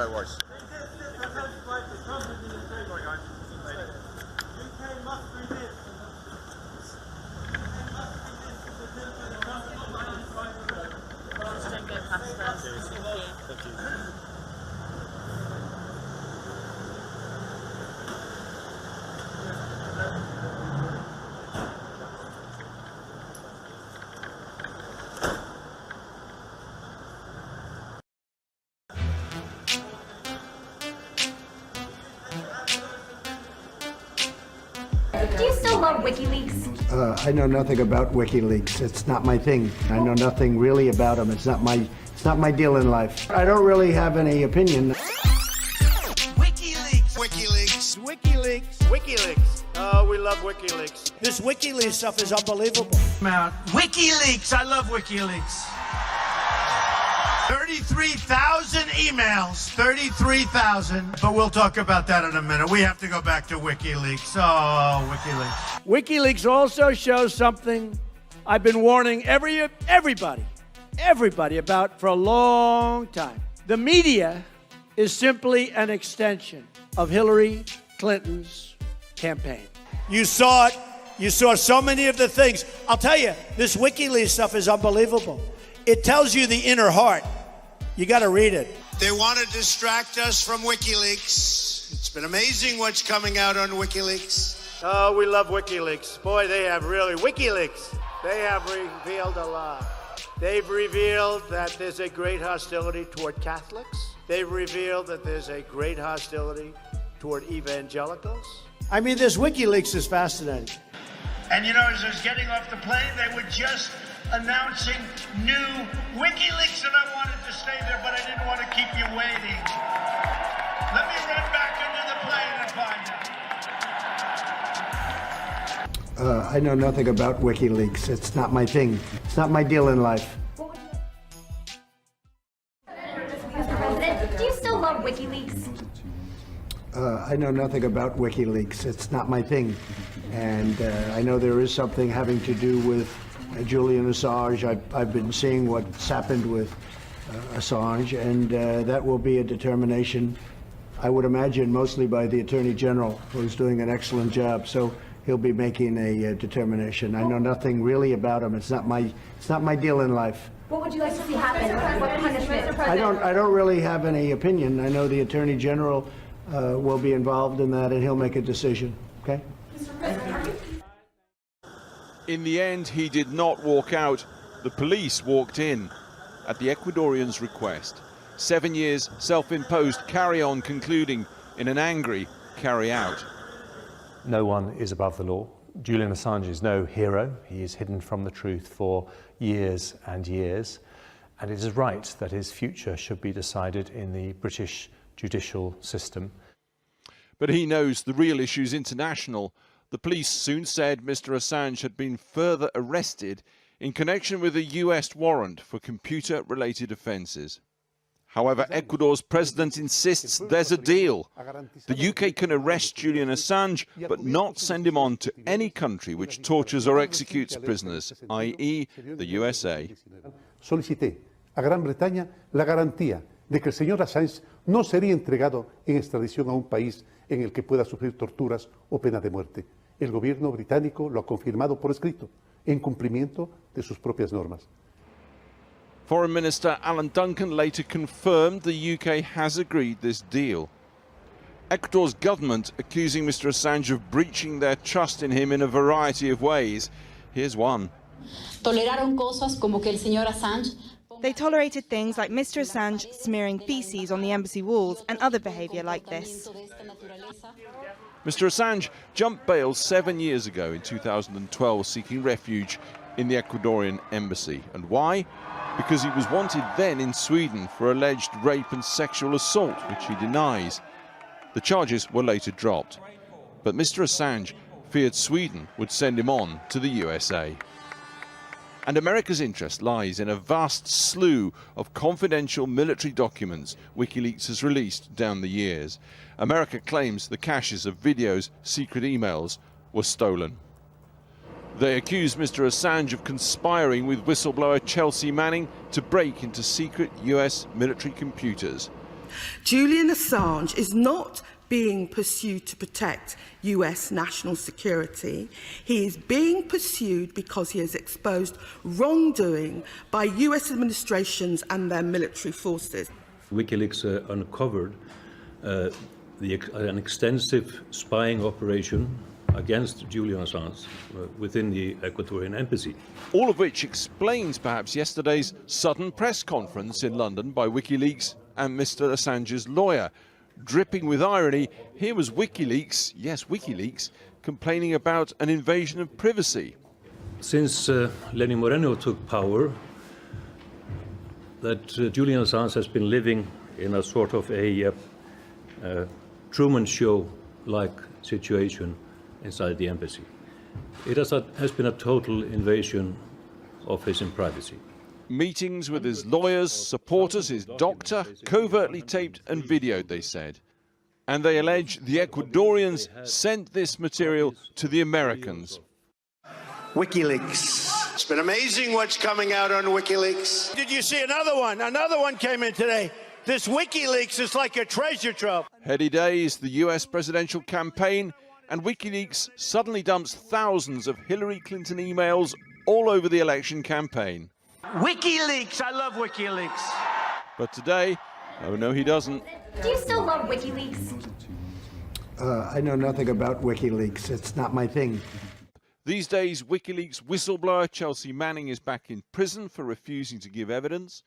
it works. Thank you. Do you still love WikiLeaks? I know nothing about WikiLeaks. It's not my thing. I know nothing really about them. It's not my deal in life. I don't really have any opinion. WikiLeaks. WikiLeaks. WikiLeaks. WikiLeaks. Oh, we love WikiLeaks. This WikiLeaks stuff is unbelievable. WikiLeaks. I love WikiLeaks. 33,000 emails. 33,000. But we'll talk about that in a minute. We have to go back to WikiLeaks. Oh, WikiLeaks. WikiLeaks also shows something I've been warning everybody about for a long time. The media is simply an extension of Hillary Clinton's campaign. You saw it. You saw so many of the things. I'll tell you, this WikiLeaks stuff is unbelievable. It tells you the inner heart. You got to read it. They want to distract us from WikiLeaks. It's been amazing what's coming out on WikiLeaks. Oh, we love WikiLeaks. Boy, they have really, WikiLeaks, they have revealed a lot. They've revealed that there's a great hostility toward Catholics. They've revealed that there's a great hostility toward evangelicals. I mean, this WikiLeaks is fascinating. And you know, as I was getting off the plane, they were just announcing new WikiLeaks, and I wanted to stay there, but I didn't want to keep you waiting. Let me run back into the plane and find out. I know nothing about WikiLeaks. It's not my thing. It's not my deal in life. Mr. President, do you still love WikiLeaks? I know nothing about WikiLeaks. It's not my thing. And I know there is something having to do with Julian Assange. I've been seeing what's happened with Assange, and that will be a determination, I would imagine, mostly by the Attorney General, who's doing an excellent job. So he'll be making a determination. I know nothing really about him. It's not my deal in life. What would you like to see happen? What punishment? I don't really have any opinion. I know the Attorney General will be involved in that, and he'll make a decision. Okay? In the end, he did not walk out. The police walked in at the Ecuadorian's request. 7 years self-imposed carry-on concluding in an angry carry-out. No one is above the law. Julian Assange is no hero. He is hidden from the truth for years and years. And it is right that his future should be decided in the British judicial system. But he knows the real issue's international. The police soon said Mr. Assange had been further arrested in connection with a US warrant for computer-related offences. However, Ecuador's president insists there's a deal. The UK can arrest Julian Assange, but not send him on to any country which tortures or executes prisoners, i.e. the USA. Solicité a Gran Bretaña la garantía de que el señor Assange no sería entregado en extradición a un país en el que pueda sufrir torturas o pena de muerte. El gobierno británico lo ha confirmado por escrito, en cumplimiento de sus propias normas. Foreign Minister Alan Duncan later confirmed the UK has agreed this deal. Ecuador's government accusing Mr. Assange of breaching their trust in him in a variety of ways. Here's one. Toleraron cosas como que el señor Assange. They tolerated things like Mr. Assange smearing feces on the embassy walls and other behaviour like this. Mr. Assange jumped bail 7 years ago in 2012 seeking refuge in the Ecuadorian embassy. And why? Because he was wanted then in Sweden for alleged rape and sexual assault, which he denies. The charges were later dropped. But Mr. Assange feared Sweden would send him on to the USA. And America's interest lies in a vast slew of confidential military documents WikiLeaks has released down the years. America claims the caches of videos, secret emails were stolen. They accuse Mr. Assange of conspiring with whistleblower Chelsea Manning to break into secret US military computers. Julian Assange is not being pursued to protect US national security. He is being pursued because he has exposed wrongdoing by US administrations and their military forces. WikiLeaks uncovered an extensive spying operation against Julian Assange within the Ecuadorian embassy. All of which explains perhaps yesterday's sudden press conference in London by WikiLeaks and Mr. Assange's lawyer. Dripping with irony, here was WikiLeaks, yes WikiLeaks, complaining about an invasion of privacy. Since Lenin Moreno took power, that Julian Assange has been living in a sort of a Truman Show-like situation inside the embassy. It has been a total invasion of his privacy. Meetings with his lawyers, supporters, his doctor, covertly taped and videoed, they said. And they allege the Ecuadorians sent this material to the Americans. WikiLeaks. It's been amazing what's coming out on WikiLeaks. Did you see another one? Another one came in today. This WikiLeaks is like a treasure trove. Heady days, the US presidential campaign, and WikiLeaks suddenly dumps thousands of Hillary Clinton emails all over the election campaign. WikiLeaks. I love WikiLeaks. But today, oh no he doesn't. Do you still love WikiLeaks? I know nothing about WikiLeaks. It's not my thing. These days, WikiLeaks whistleblower Chelsea Manning is back in prison for refusing to give evidence.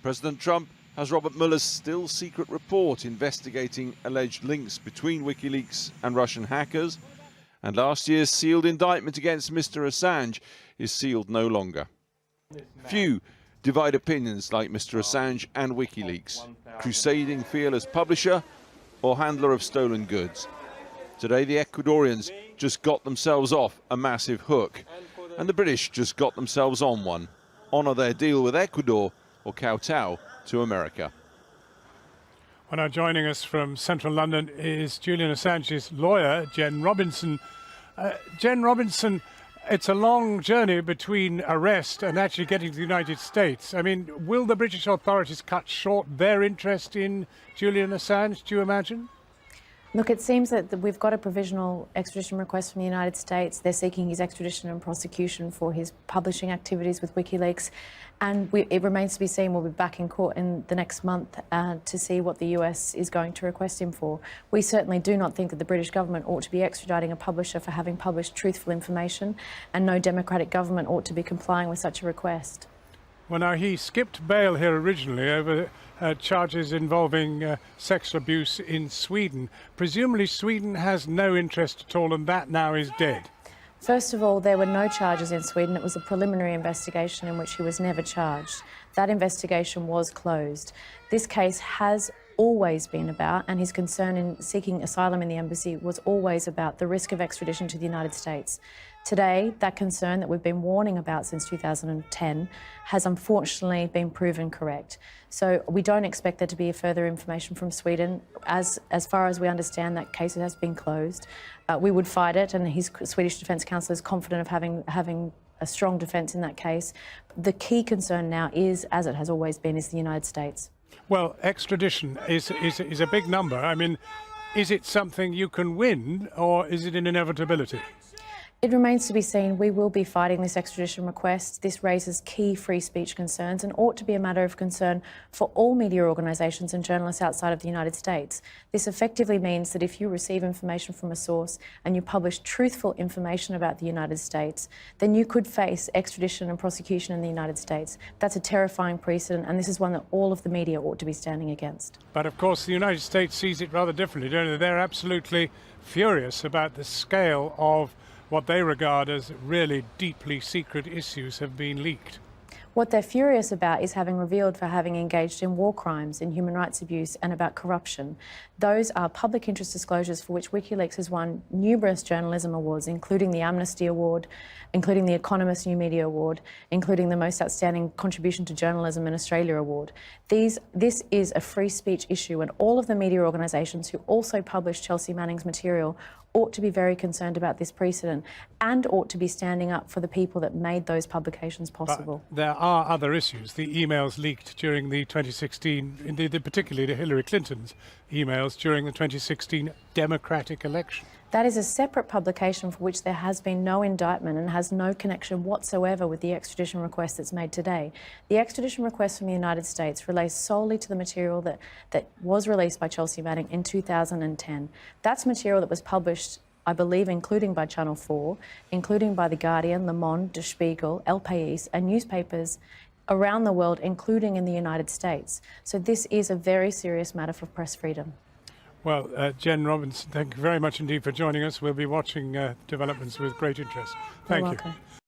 President Trump has Robert Mueller's still secret report investigating alleged links between WikiLeaks and Russian hackers. And last year's sealed indictment against Mr. Assange is sealed no longer. Few divide opinions like Mr. Assange and WikiLeaks, crusading fearless publisher or handler of stolen goods. Today the Ecuadorians just got themselves off a massive hook, and the British just got themselves on one. Honour their deal with Ecuador or kowtow to America. Well, now joining us from central London is Julian Assange's lawyer, Jen Robinson. Jen Robinson, it's a long journey between arrest and actually getting to the United States. I mean, will the British authorities cut short their interest in Julian Assange, do you imagine? Look, it seems that we've got a provisional extradition request from the United States. They're seeking his extradition and prosecution for his publishing activities with WikiLeaks. And it remains to be seen. We'll be back in court in the next month to see what the US is going to request him for. We certainly do not think that the British government ought to be extraditing a publisher for having published truthful information, and no democratic government ought to be complying with such a request. Well, now, he skipped bail here originally over charges involving sexual abuse in Sweden. Presumably Sweden has no interest at all, and that now is dead. First of all, there were no charges in Sweden. It was a preliminary investigation in which he was never charged. That investigation was closed. This case has always been about, and his concern in seeking asylum in the embassy was always about the risk of extradition to the United States. Today, that concern that we've been warning about since 2010 has unfortunately been proven correct. So we don't expect there to be further information from Sweden. As far as we understand, that case has been closed. We would fight it, and his Swedish Defence Counsel is confident of having a strong defence in that case. The key concern now is, as it has always been, is the United States. Well, extradition is a big number. I mean, is it something you can win, or is it an inevitability? It remains to be seen. We will be fighting this extradition request. This raises key free speech concerns and ought to be a matter of concern for all media organisations and journalists outside of the United States. This effectively means that if you receive information from a source and you publish truthful information about the United States, then you could face extradition and prosecution in the United States. That's a terrifying precedent, and this is one that all of the media ought to be standing against. But of course the United States sees it rather differently, don't they? They're absolutely furious about the scale of what they regard as really deeply secret issues have been leaked. What they're furious about is having revealed for having engaged in war crimes, in human rights abuse and about corruption. Those are public interest disclosures for which WikiLeaks has won numerous journalism awards, including the Amnesty Award, including the Economist New Media Award, including the Most Outstanding Contribution to Journalism in Australia Award. This is a free speech issue, and all of the media organisations who also published Chelsea Manning's material ought to be very concerned about this precedent and ought to be standing up for the people that made those publications possible. But there are other issues. The emails leaked during the 2016, indeed particularly the Hillary Clinton's emails during the 2016 Democratic election. That is a separate publication for which there has been no indictment and has no connection whatsoever with the extradition request that's made today. The extradition request from the United States relates solely to the material that was released by Chelsea Manning in 2010. That's material that was published, I believe, including by Channel 4, including by The Guardian, Le Monde, Der Spiegel, El País, and newspapers around the world, including in the United States. So this is a very serious matter for press freedom. Well, Jen Robinson, thank you very much indeed for joining us. We'll be watching developments with great interest. Thank you. You're welcome.